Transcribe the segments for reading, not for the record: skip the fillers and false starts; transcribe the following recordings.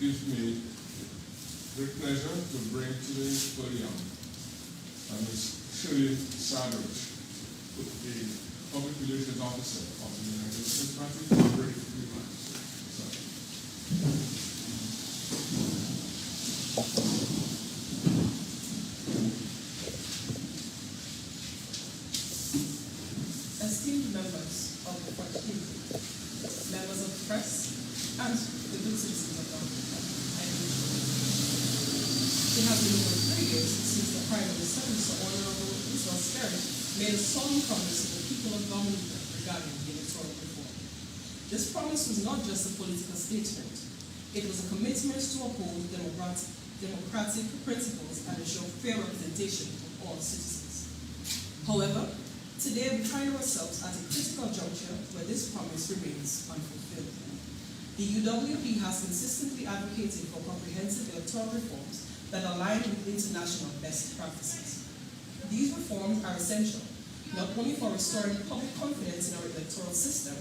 gives me great pleasure to bring to the podium Ms. Shirley Savage, the Public Relations Officer of the United States Party. Esteemed members of the party, members of the press, and the good citizens of Ghana, I greet you. It has been over 3 years since the Prime Minister, Mr. Honorable Mr. Skerrit, made a solemn promise to the people of Ghana regarding the Electoral Reform. This promise was not just a political statement, it was a commitment to uphold democratic principles and ensure fair representation of all citizens. However, today we find ourselves at a critical juncture where this promise remains unfulfilled. The UWP has consistently advocated for comprehensive electoral reforms that align with international best practices. These reforms are essential, not only for restoring public confidence in our electoral system,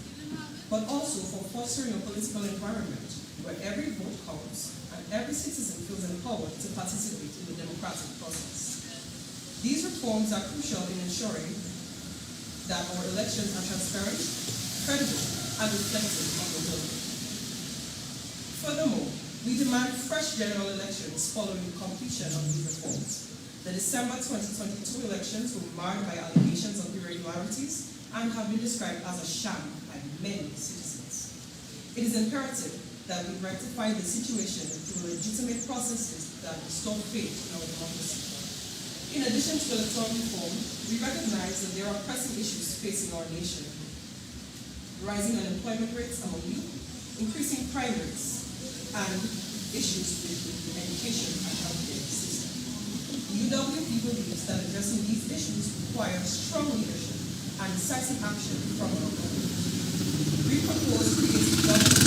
but also for fostering a political environment where every vote counts and every citizen feels empowered to participate in the democratic process. These reforms are crucial in ensuring that our elections are transparent, credible, and reflective of the will. Furthermore, we demand fresh general elections following the completion of these reforms. The December 2022 elections were marred by allegations of irregularities and have been described as a sham by many citizens. It is imperative that we rectify the situation through legitimate processes that restore faith in our democracy. In addition to electoral reform, we recognize that there are pressing issues facing our nation. Rising unemployment rates among youth, increasing crime rates, and issues with the education and healthcare system. The UWP believes that addressing these issues requires strong leadership and decisive action from our government. We propose creating government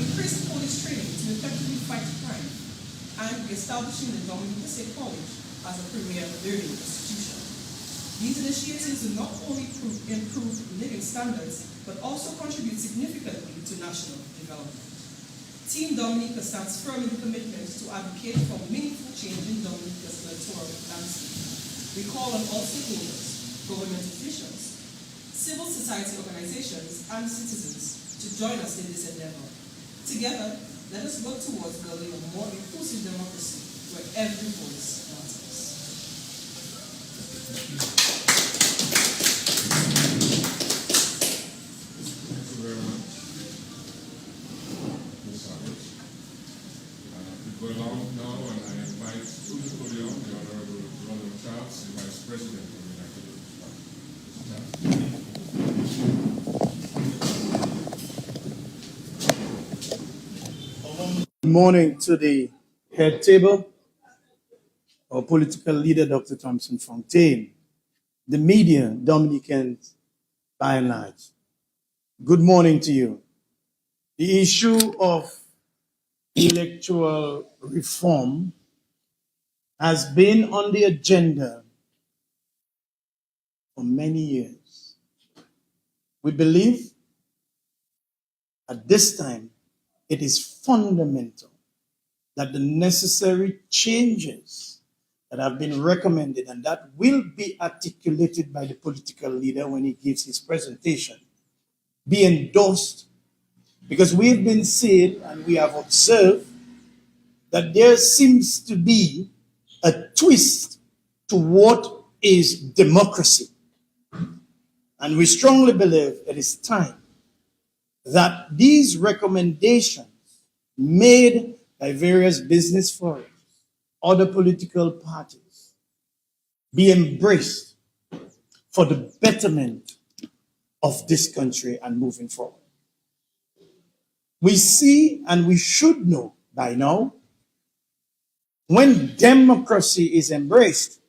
increased police training to effectively fight crime, and establishing the Dominican State College as a premier learning institution. These initiatives will not only improve living standards, but also contribute significantly to national development. Team Dominica stands firm in the commitment to advocate for meaningful change in Dominica's electoral landscape. We call on all stakeholders, government officials, civil society organizations, and citizens to join us in this endeavor. Together, let us work towards building a more inclusive democracy where every voice matters. Go along now, and I invite to the podium the Honorable Ronald, the Vice President of the United States. Good morning to the head table, our political leader, Dr. Thompson Fontaine, the media, Dominicans by and large. Good morning to you. The issue of electoral reform has been on the agenda for many years. We believe at this time it is fundamental that the necessary changes that have been recommended and that will be articulated by the political leader when he gives his presentation be endorsed. Because we've been seeing and we have observed that there seems to be a twist to what is democracy. And we strongly believe it is time that these recommendations made by various business forums, other political parties, be embraced for the betterment of this country and moving forward. We see and we should know by now, when democracy is embraced,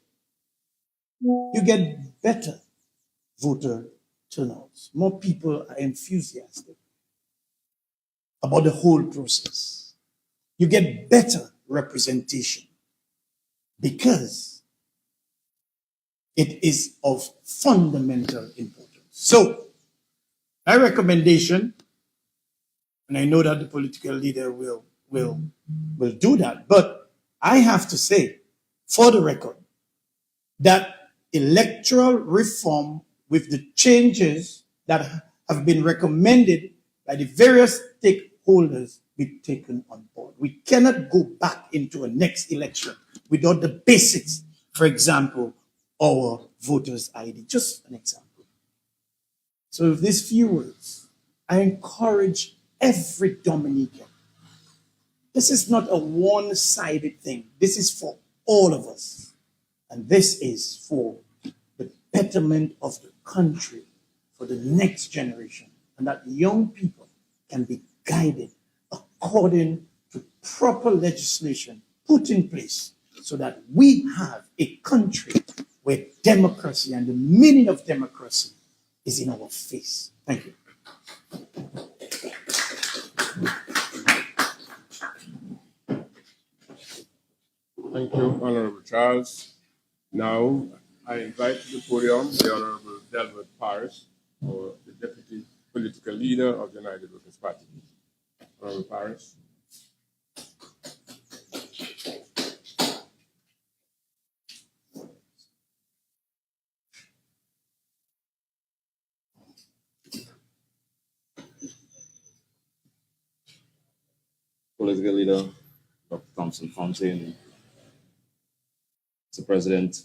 you get better voter turnouts. More people are enthusiastic about the whole process. You get better representation because it is of fundamental importance. So, My recommendation, and I know that the political leader will do that, but I have to say, for the record, that electoral reform with the changes that have been recommended by the various stakeholders be taken on board. We cannot go back into a next election without the basics. For example, our voters' ID. Just an example. So with these few words, I encourage every Dominican. This is not a one-sided thing. This is for all of us. And this is for the betterment of the country, for the next generation, and that young people can be guided according to proper legislation put in place so that we have a country where democracy and the meaning of democracy is in our face. Thank you. Thank you, Honorable Charles. Now, I invite to the podium the Honorable Delbert Paris, or the Deputy Political Leader of the United Workers' Party. Honorable Paris. Political leader, Dr. Thompson Fontaine, Mr. President,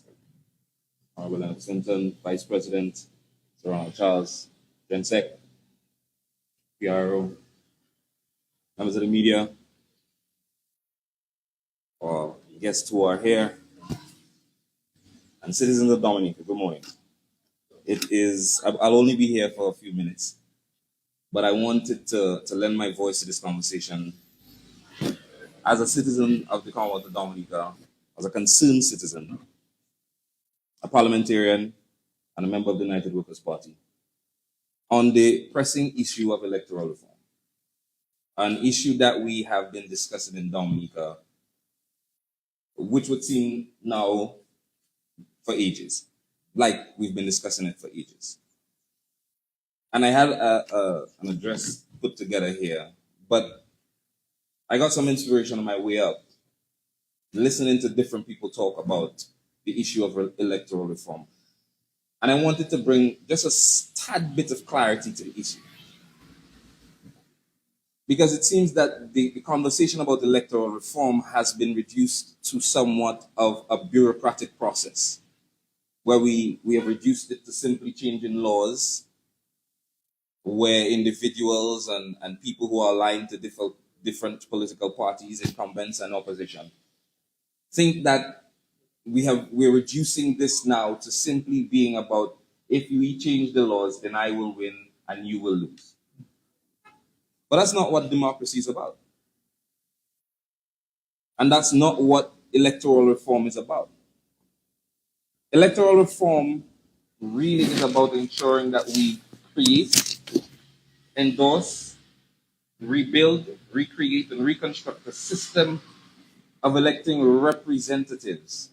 Honorable Ronald Clinton, Vice President, Mr. Ronald Charles, Gensec, PRO, members of the media, or guests who are here, and citizens of Dominica, good morning. I'll only be here for a few minutes, but I wanted to lend my voice to this conversation as a citizen of the Commonwealth of Dominica, as a concerned citizen, a parliamentarian, and a member of the United Workers' Party, on the pressing issue of electoral reform, an issue that we have been discussing in Dominica, which would seem now for ages, like we've been discussing it for ages. And I had an address put together here, but I got some inspiration on my way up, listening to different people talk about the issue of electoral reform. And I wanted to bring just a tad bit of clarity to the issue. Because it seems that the conversation about electoral reform has been reduced to somewhat of a bureaucratic process, where we have reduced it to simply changing laws, where individuals and people who are aligned to different political parties, incumbents and opposition, think that we're reducing this now to simply being about, if we change the laws, then I will win and you will lose. But that's not what democracy is about. And that's not what electoral reform is about. Electoral reform really is about ensuring that we create, endorse, rebuild, recreate, and reconstruct a system of electing representatives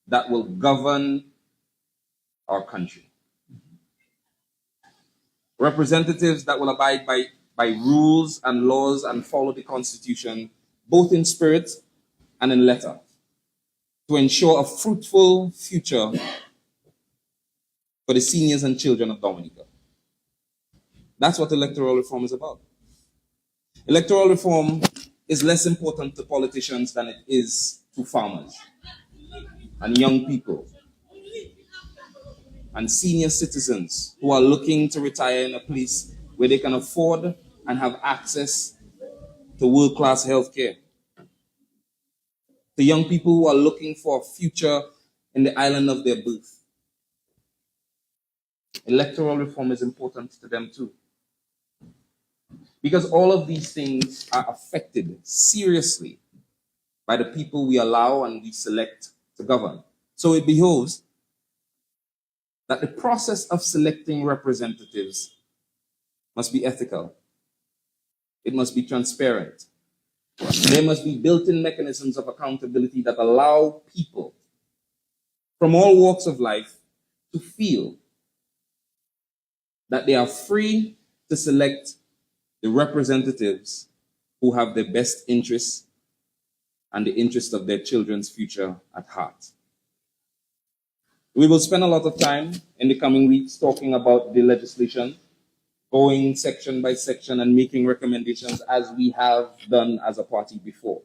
that will govern our country. Representatives that will abide by rules and laws and follow the Constitution, both in spirit and in letter, to ensure a fruitful future for the seniors and children of Dominica. That's what electoral reform is about. Electoral reform is less important to politicians than it is to farmers and young people and senior citizens who are looking to retire in a place where they can afford and have access to world-class healthcare. The young people who are looking for a future in the island of their birth. Electoral reform is important to them too. Because all of these things are affected seriously by the people we allow and we select to govern. So it behoves that the process of selecting representatives must be ethical. It must be transparent. There must be built-in mechanisms of accountability that allow people from all walks of life to feel that they are free to select the representatives who have their best interests and the interest of their children's future at heart. We will spend a lot of time in the coming weeks talking about the legislation, going section by section and making recommendations as we have done as a party before.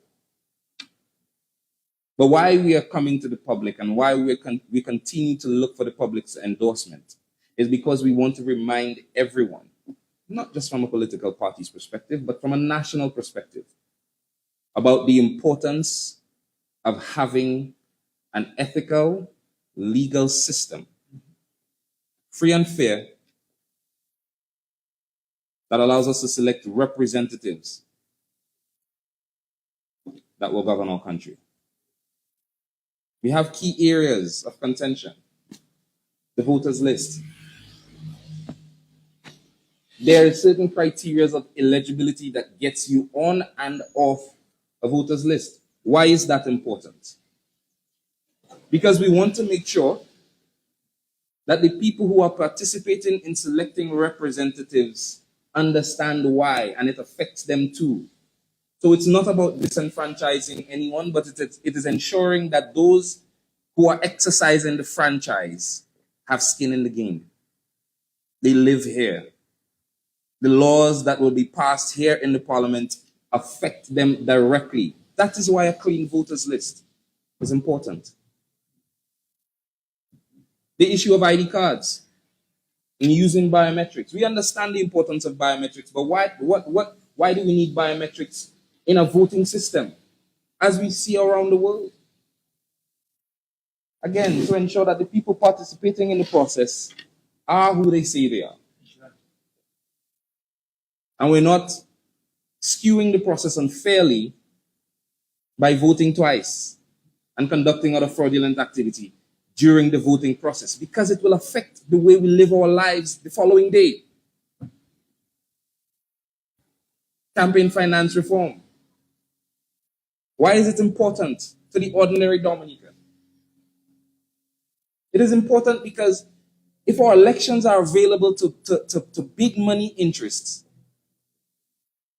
But why we are coming to the public and why we continue to look for the public's endorsement is because we want to remind everyone, not just from a political party's perspective, but from a national perspective, about the importance of having an ethical, legal system, free and fair, that allows us to select representatives that will govern our country. We have key areas of contention. The voters list. There are certain criteria of eligibility that gets you on and off a voters list. Why is that important? Because we want to make sure that the people who are participating in selecting representatives understand why, and it affects them too. So it's not about disenfranchising anyone, but it is ensuring that those who are exercising the franchise have skin in the game. They live here. The laws that will be passed here in the parliament affect them directly. That is why a clean voters list is important. The issue of ID cards and using biometrics. We understand the importance of biometrics, but why do we need biometrics in a voting system, as we see around the world? Again, to ensure that the people participating in the process are who they say they are. And we're not skewing the process unfairly by voting twice and conducting other fraudulent activity during the voting process, because it will affect the way we live our lives the following day. Campaign finance reform. Why is it important to the ordinary Dominican? It is important because if our elections are available to big money interests,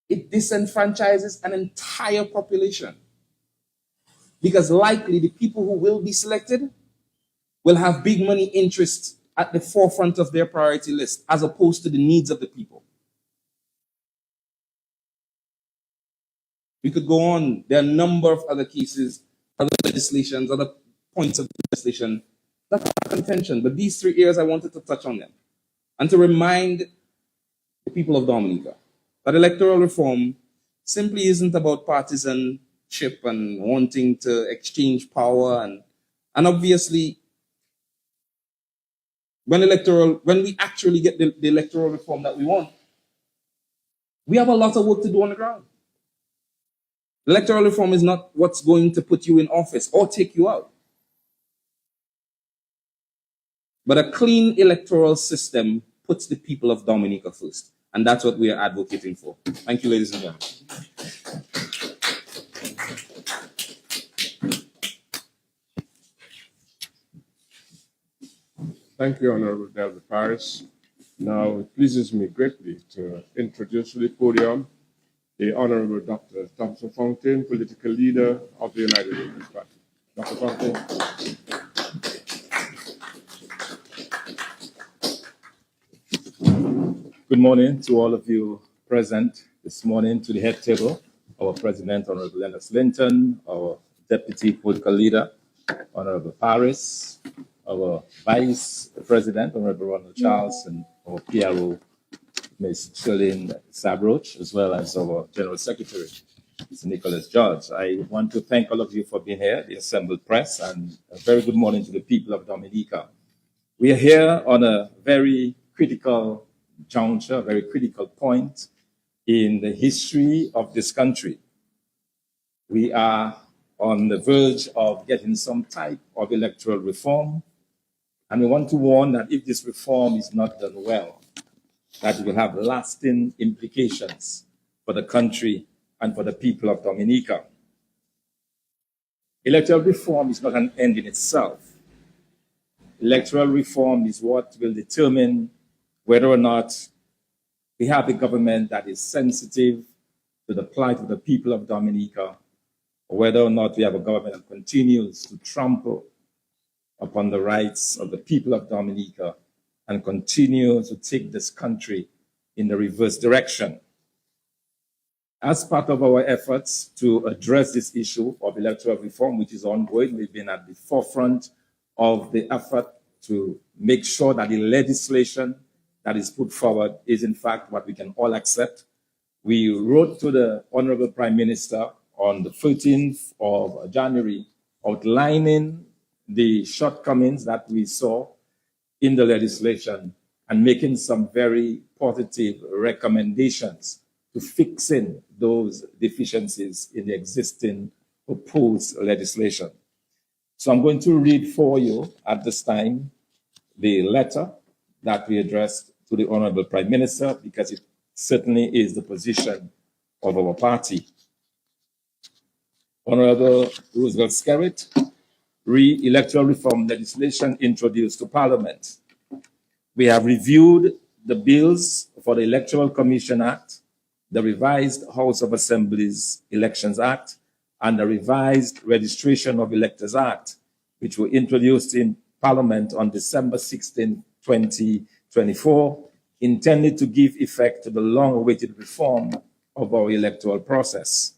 it disenfranchises an entire population. Because likely the people who will be selected will have big money interests at the forefront of their priority list, as opposed to the needs of the people. We could go on. There are a number of other cases, other legislations, other points of legislation that are contention. But these three areas, I wanted to touch on them. And to remind the people of Dominica that electoral reform simply isn't about partisanship and wanting to exchange power. And obviously, when we actually get the electoral reform that we want, we have a lot of work to do on the ground. Electoral reform is not what's going to put you in office or take you out. But a clean electoral system puts the people of Dominica first. And that's what we are advocating for. Thank you, ladies and gentlemen. Thank you, Honorable Delbert Paris. Now, it pleases me greatly to introduce to the podium the Honorable Dr. Thompson Fontaine, political leader of the United Labour Party. Dr. Fontaine. Good morning to all of you present this morning to the head table. Our President, Honorable Leonard Linton, our Deputy Political Leader, Honorable Paris, our Vice President, Honorable Ronald Charles, and our PRO, Ms. Shirlene Sabroch, as well as our General Secretary, Mr. Nicholas George. I want to thank all of you for being here, the assembled press, and a very good morning to the people of Dominica. We are here on a very critical juncture, a very critical point in the history of this country. We are on the verge of getting some type of electoral reform, and we want to warn that if this reform is not done well, that it will have lasting implications for the country and for the people of Dominica. Electoral reform is not an end in itself. Electoral reform is what will determine whether or not we have a government that is sensitive to the plight of the people of Dominica, or whether or not we have a government that continues to trample upon the rights of the people of Dominica and continue to take this country in the reverse direction. As part of our efforts to address this issue of electoral reform, which is ongoing, we've been at the forefront of the effort to make sure that the legislation that is put forward is in fact what we can all accept. We wrote to the Honorable Prime Minister on the 13th of January outlining the shortcomings that we saw in the legislation and making some very positive recommendations to fixing those deficiencies in the existing proposed legislation. So I'm going to read for you at this time the letter that we addressed to the Honorable Prime Minister, because it certainly is the position of our party. Honorable Roosevelt Skerritt, electoral reform legislation introduced to Parliament. We have reviewed the bills for the Electoral Commission Act, the revised House of Assembly's Elections Act, and the revised Registration of Electors Act, which were introduced in Parliament on December 16, 2024, intended to give effect to the long-awaited reform of our electoral process.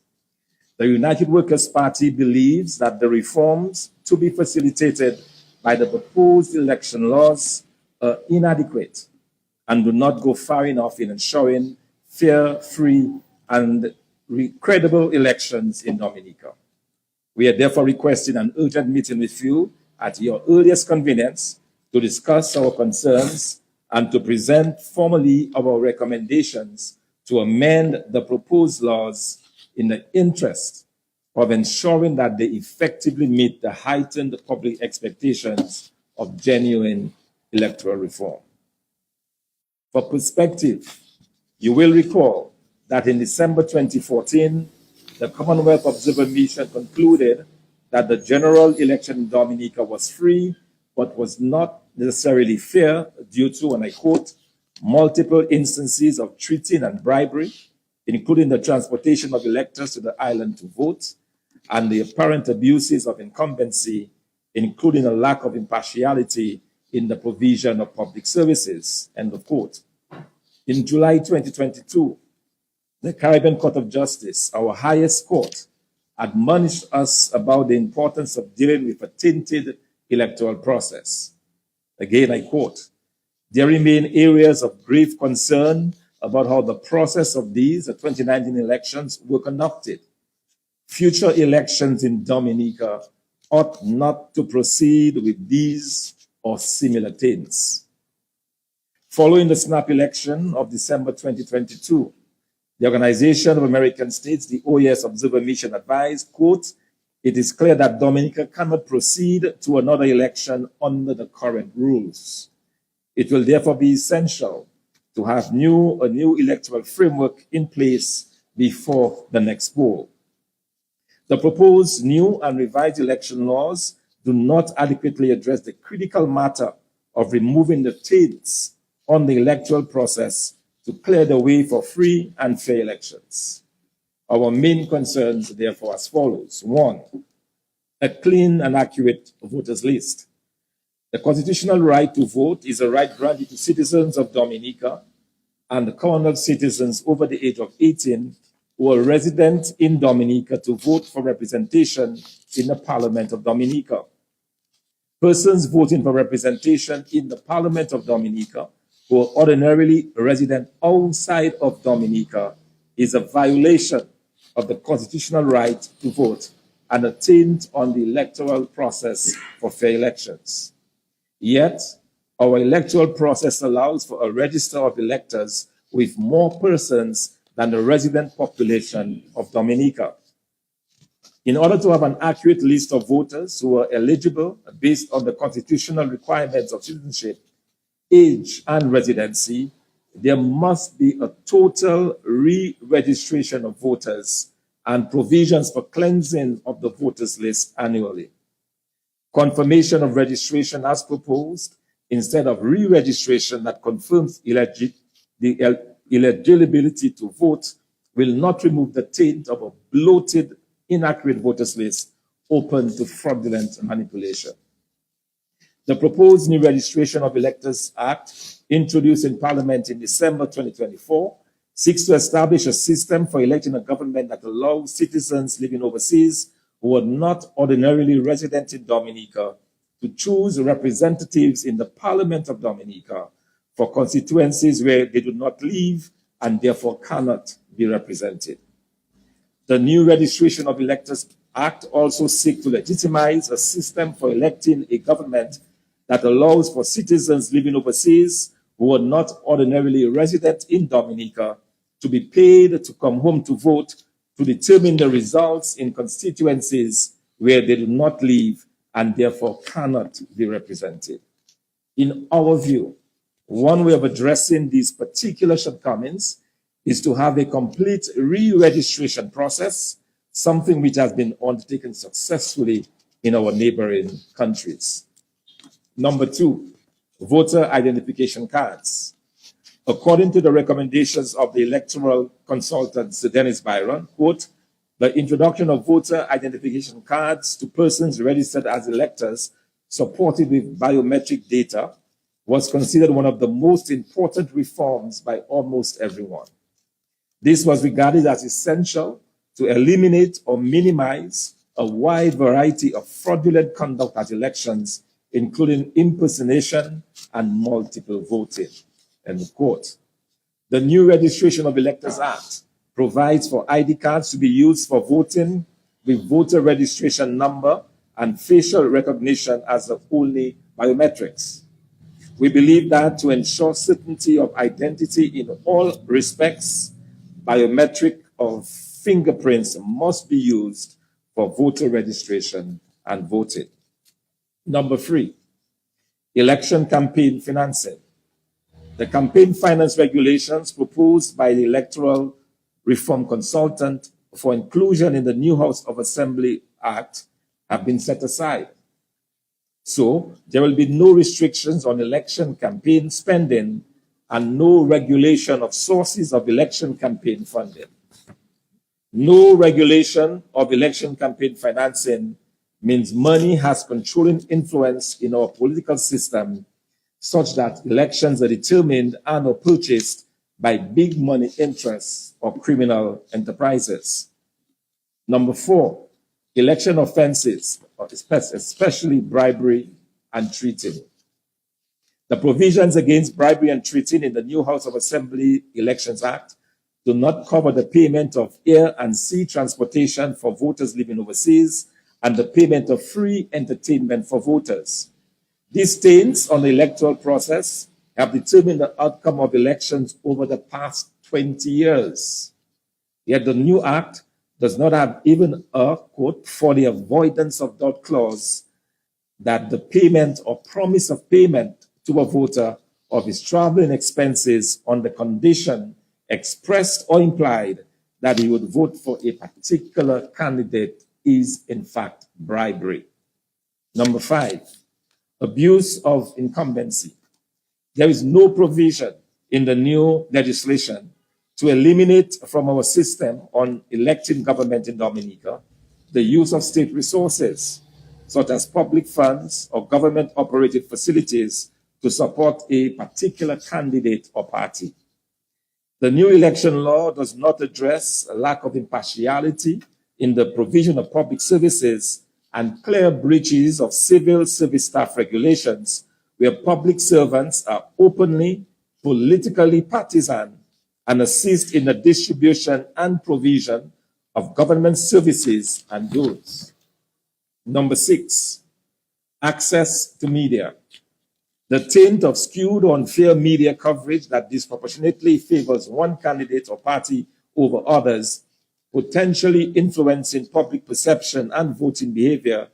The United Workers' Party believes that the reforms to be facilitated by the proposed election laws are inadequate and do not go far enough in ensuring fair, free, and credible elections in Dominica. We are therefore requesting an urgent meeting with you at your earliest convenience to discuss our concerns and to present formally our recommendations to amend the proposed laws in the interest of ensuring that they effectively meet the heightened public expectations of genuine electoral reform. For perspective, you will recall that in December 2014, the Commonwealth Observer Mission concluded that the general election in Dominica was free, but was not necessarily fair due to, and I quote, multiple instances of cheating and bribery, including the transportation of electors to the island to vote, and the apparent abuses of incumbency, including a lack of impartiality in the provision of public services, end of quote. In July 2022, the Caribbean Court of Justice, our highest court, admonished us about the importance of dealing with a tainted electoral process. Again, I quote, there remain areas of grave concern about how the process of these 2019 elections were conducted. Future elections in Dominica ought not to proceed with these or similar taints. Following the snap election of December 2022, the Organization of American States, the OAS Observer Mission advised, quote, it is clear that Dominica cannot proceed to another election under the current rules. It will therefore be essential to have a new electoral framework in place before the next poll. The proposed new and revised election laws do not adequately address the critical matter of removing the taints on the electoral process to clear the way for free and fair elections. Our main concerns, therefore, as follows. One, a clean and accurate voters list. The constitutional right to vote is a right granted to citizens of Dominica and the Commonwealth citizens over the age of 18 who are resident in Dominica to vote for representation in the Parliament of Dominica. Persons voting for representation in the Parliament of Dominica who are ordinarily resident outside of Dominica is a violation of the constitutional right to vote and a taint on the electoral process for fair elections. Yet, our electoral process allows for a register of electors with more persons than the resident population of Dominica. In order to have an accurate list of voters who are eligible based on the constitutional requirements of citizenship, age, and residency, there must be a total re-registration of voters and provisions for cleansing of the voters list annually. Confirmation of registration as proposed, instead of re-registration that confirms the eligibility to vote will not remove the taint of a bloated, inaccurate voters list open to fraudulent manipulation. The proposed new Registration of Electors Act, introduced in Parliament in December 2024, seeks to establish a system for electing a government that allows citizens living overseas who are not ordinarily resident in Dominica to choose representatives in the Parliament of Dominica for constituencies where they do not live and therefore cannot be represented. The new Registration of Electors Act also seeks to legitimize a system for electing a government that allows for citizens living overseas who are not ordinarily resident in Dominica to be paid to come home to vote to determine the results in constituencies where they do not live and therefore cannot be represented. In our view, one way of addressing these particular shortcomings is to have a complete re-registration process, something which has been undertaken successfully in our neighboring countries. Number two, voter identification cards. According to the recommendations of the electoral consultant, Sir Dennis Byron, quote, the introduction of voter identification cards to persons registered as electors supported with biometric data was considered one of the most important reforms by almost everyone. This was regarded as essential to eliminate or minimize a wide variety of fraudulent conduct at elections, including impersonation and multiple voting. End quote. The new Registration of Electors Act provides for ID cards to be used for voting with voter registration number and facial recognition as the only biometrics. We believe that to ensure certainty of identity in all respects, biometric or fingerprints must be used for voter registration and voting. Number three, election campaign financing. The campaign finance regulations proposed by the Electoral Reform consultant for inclusion in the new House of Assembly Act have been set aside. So there will be no restrictions on election campaign spending and no regulation of sources of election campaign funding. No regulation of election campaign financing means money has controlling influence in our political system such that elections are determined and or purchased by big money interests or criminal enterprises. Number four, election offenses, especially bribery and cheating. The provisions against bribery and cheating in the new House of Assembly Elections Act do not cover the payment of air and sea transportation for voters living overseas and the payment of free entertainment for voters. These stains on the electoral process have determined the outcome of elections over the past 20 years. Yet the new act does not have even a, quote, for the avoidance of doubt clause that the payment or promise of payment to a voter of his traveling expenses on the condition expressed or implied that he would vote for a particular candidate is in fact bribery. Number five, abuse of incumbency. There is no provision in the new legislation to eliminate from our system on electing government in Dominica the use of state resources, such as public funds or government-operated facilities to support a particular candidate or party. The new election law does not address a lack of impartiality in the provision of public services and clear breaches of civil service staff regulations where public servants are openly, politically partisan and assist in the distribution and provision of government services and goods. Number six, access to media. The taint of skewed or unfair media coverage that disproportionately favors one candidate or party over others, potentially influencing public perception and voting behavior,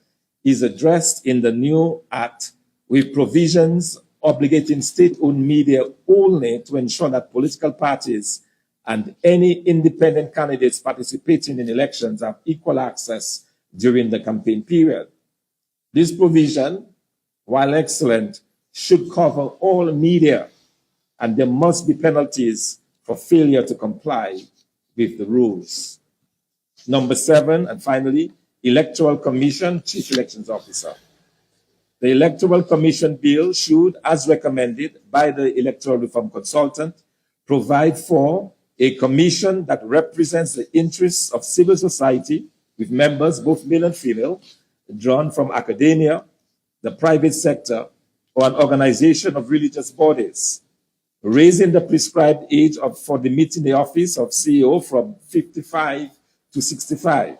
is addressed in the new act with provisions obligating state-owned media only to ensure that political parties and any independent candidates participating in elections have equal access during the campaign period. This provision, while excellent, should cover all media, and there must be penalties for failure to comply with the rules. Number 7, and finally, Electoral Commission, Chief Elections Officer. The Electoral Commission bill should, as recommended by the Electoral Reform Consultant, provide for a commission that represents the interests of civil society with members, both male and female, drawn from academia, the private sector, or an organization of religious bodies, raising the prescribed age for admitting the office of CEO from 55 to 65.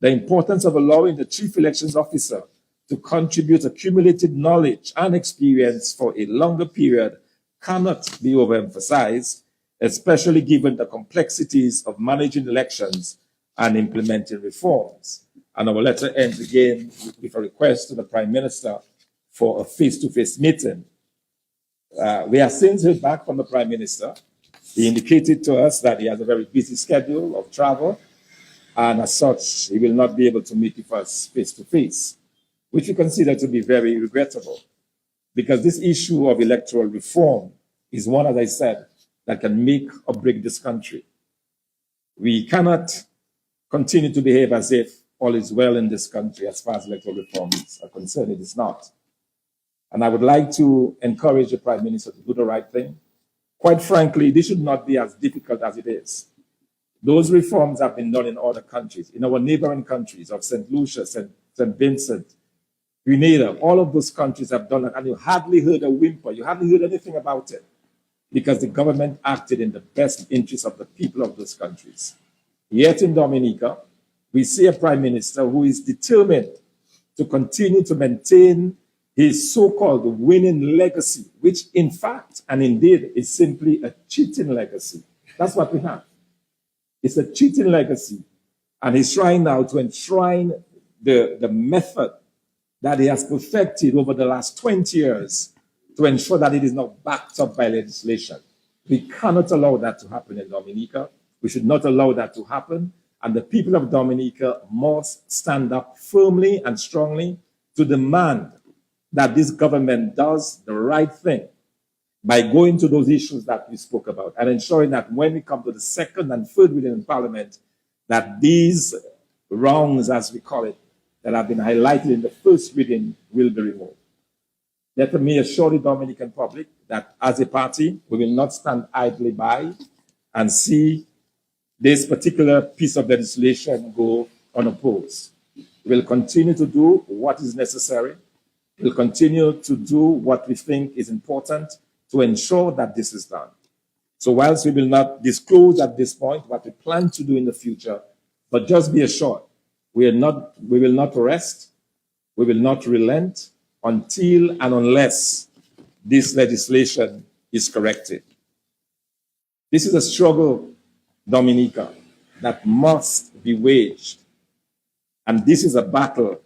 The importance of allowing the Chief Elections Officer to contribute accumulated knowledge and experience for a longer period cannot be overemphasized, especially given the complexities of managing elections and implementing reforms. And our letter ends again with a request to the Prime Minister for a face-to-face meeting. We have since heard back from the Prime Minister. He indicated to us that he has a very busy schedule of travel, and as such, he will not be able to meet with us face-to-face, which we consider to be very regrettable, because this issue of electoral reform is one, as I said, that can make or break this country. We cannot continue to behave as if all is well in this country as far as electoral reforms are concerned. It is not. And I would like to encourage the Prime Minister to do the right thing. Quite frankly, this should not be as difficult as it is. Those reforms have been done in other countries, in our neighboring countries of St. Lucia, St. Vincent, Grenada. All of those countries have done it, and you hardly heard a whimper. You hardly heard anything about it, because the government acted in the best interest of the people of those countries. Yet in Dominica, we see a Prime Minister who is determined to continue to maintain his so-called winning legacy, which in fact and indeed is simply a cheating legacy. That's what we have. It's a cheating legacy. And he's trying now to enshrine the method that he has perfected over the last 20 years to ensure that it is not backed up by legislation. We cannot allow that to happen in Dominica. We should not allow that to happen. And the people of Dominica must stand up firmly and strongly to demand that this government does the right thing by going to those issues that we spoke about and ensuring that when we come to the second and third reading in Parliament, that these wrongs, as we call it, that have been highlighted in the first reading will be removed. Let me assure the Dominican public that as a party, we will not stand idly by and see this particular piece of legislation go unopposed. We will continue to do what is necessary. We'll continue to do what we think is important to ensure that this is done. So whilst we will not disclose at this point what we plan to do in the future, but just be assured, we will not rest, we will not relent until and unless this legislation is corrected. This is a struggle, Dominica, that must be waged. And this is a battle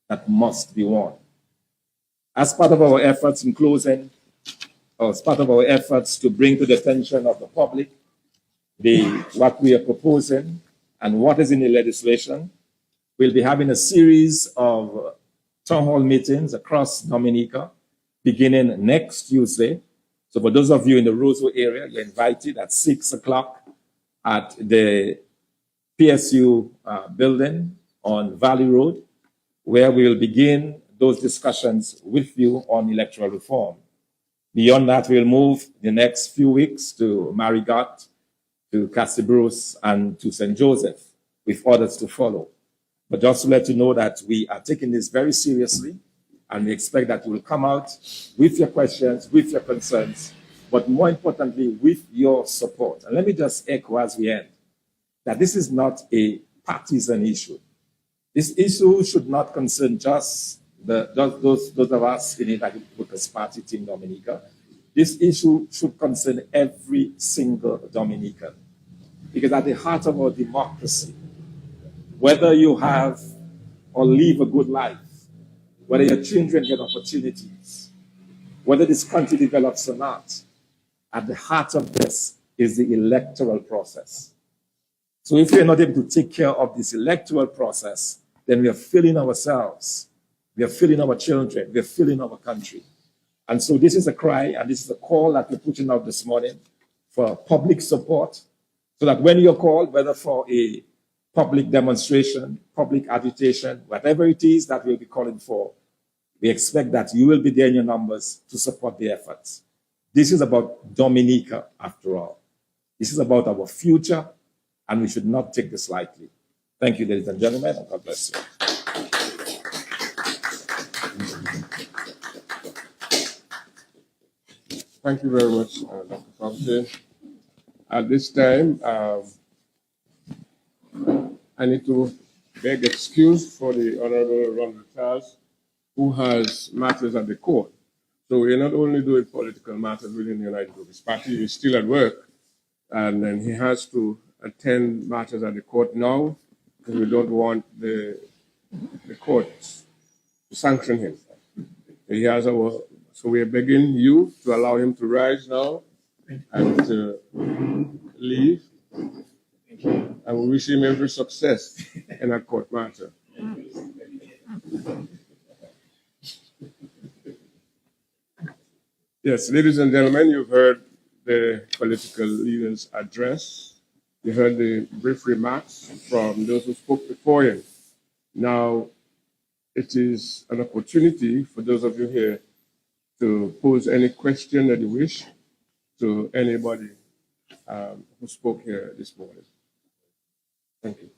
that must be won. As part of our efforts in closing, or as part of our efforts to bring to the attention of the public what we are proposing and what is in the legislation, we'll be having a series of town hall meetings across Dominica beginning next Tuesday. So for those of you in the Roseau area, you're invited at 6 o'clock at the PSU building on Valley Road, where we will begin those discussions with you on electoral reform. Beyond that, we'll move the next few weeks to Marigot, to Castibruce, and to St. Joseph, with others to follow. But just to let you know that we are taking this very seriously, and we expect that you will come out with your questions, with your concerns, but more importantly, with your support. And let me just echo as we end, that this is not a partisan issue. This issue should not concern just those of us in the United Workers' Party Team Dominica. This issue should concern every single Dominican. Because at the heart of our democracy, whether you have or live a good life, whether your children get opportunities, whether this country develops or not, at the heart of this is the electoral process. So if we're not able to take care of this electoral process, then we are failing ourselves. We are failing our children. We are failing our country. And so this is a cry and this is a call that we're putting out this morning for public support, so that when you're called, whether for a public demonstration, public agitation, whatever it is that we'll be calling for, we expect that you will be there in your numbers to support the efforts. This is about Dominica, after all. This is about our future, and we should not take this lightly. Thank you, ladies and gentlemen, and God bless you. Thank you very much, Dr. Fontaine. At this time, I need to beg excuse for the Honorable Ronald, who has matters at the court. So we're not only doing political matters within the United Workers' Party, he's still at work, and then he has to attend matters at the court now, because we don't want the courts to sanction him. So we are begging you to allow him to rise now and to leave. And we wish him every success in that court matter. Yes, ladies and gentlemen, you've heard the political leaders' address. You heard the brief remarks from those who spoke before him. Now, it is an opportunity for those of you here to pose any question that you wish to anybody who spoke here this morning. Thank you.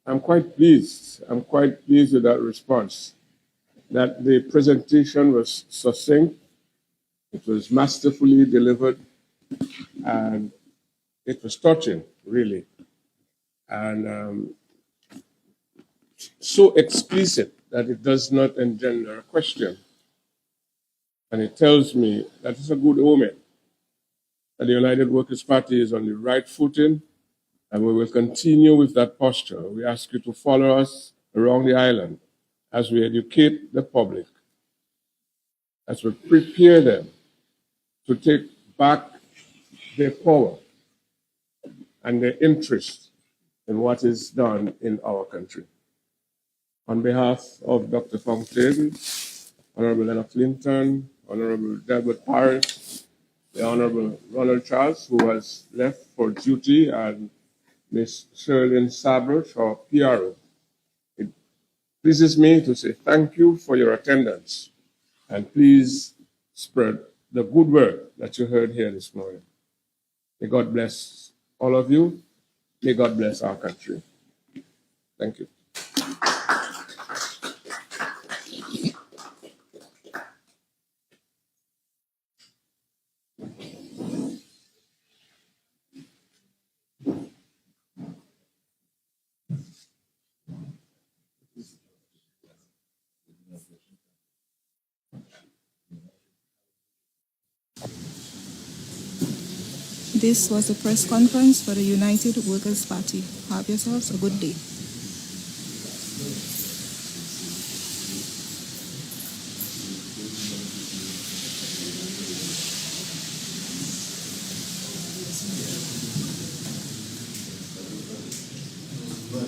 I'm quite pleased. I'm quite pleased with that response. That the presentation was succinct, it was masterfully delivered, and it was touching, really. And so explicit that it does not engender a question. And it tells me that it's a good omen, that the United Workers' Party is on the right footing, and we will continue with that posture. We ask you to follow us around the island as we educate the public, as we prepare them to take back their power and their interest in what is done in our country. On behalf of Dr. Fontaine, Honorable Leonard Clinton, Honorable Delbert Paris, the Honorable Ronald, who has left for duty, and Ms. Sherlyn Sabert, our PRO, it pleases me to say thank you for your attendance, and please spread the good word that you heard here this morning. May God bless all of you. May God bless our country. Thank you. This was the press conference for the United Workers' Party. Have yourselves a good day. But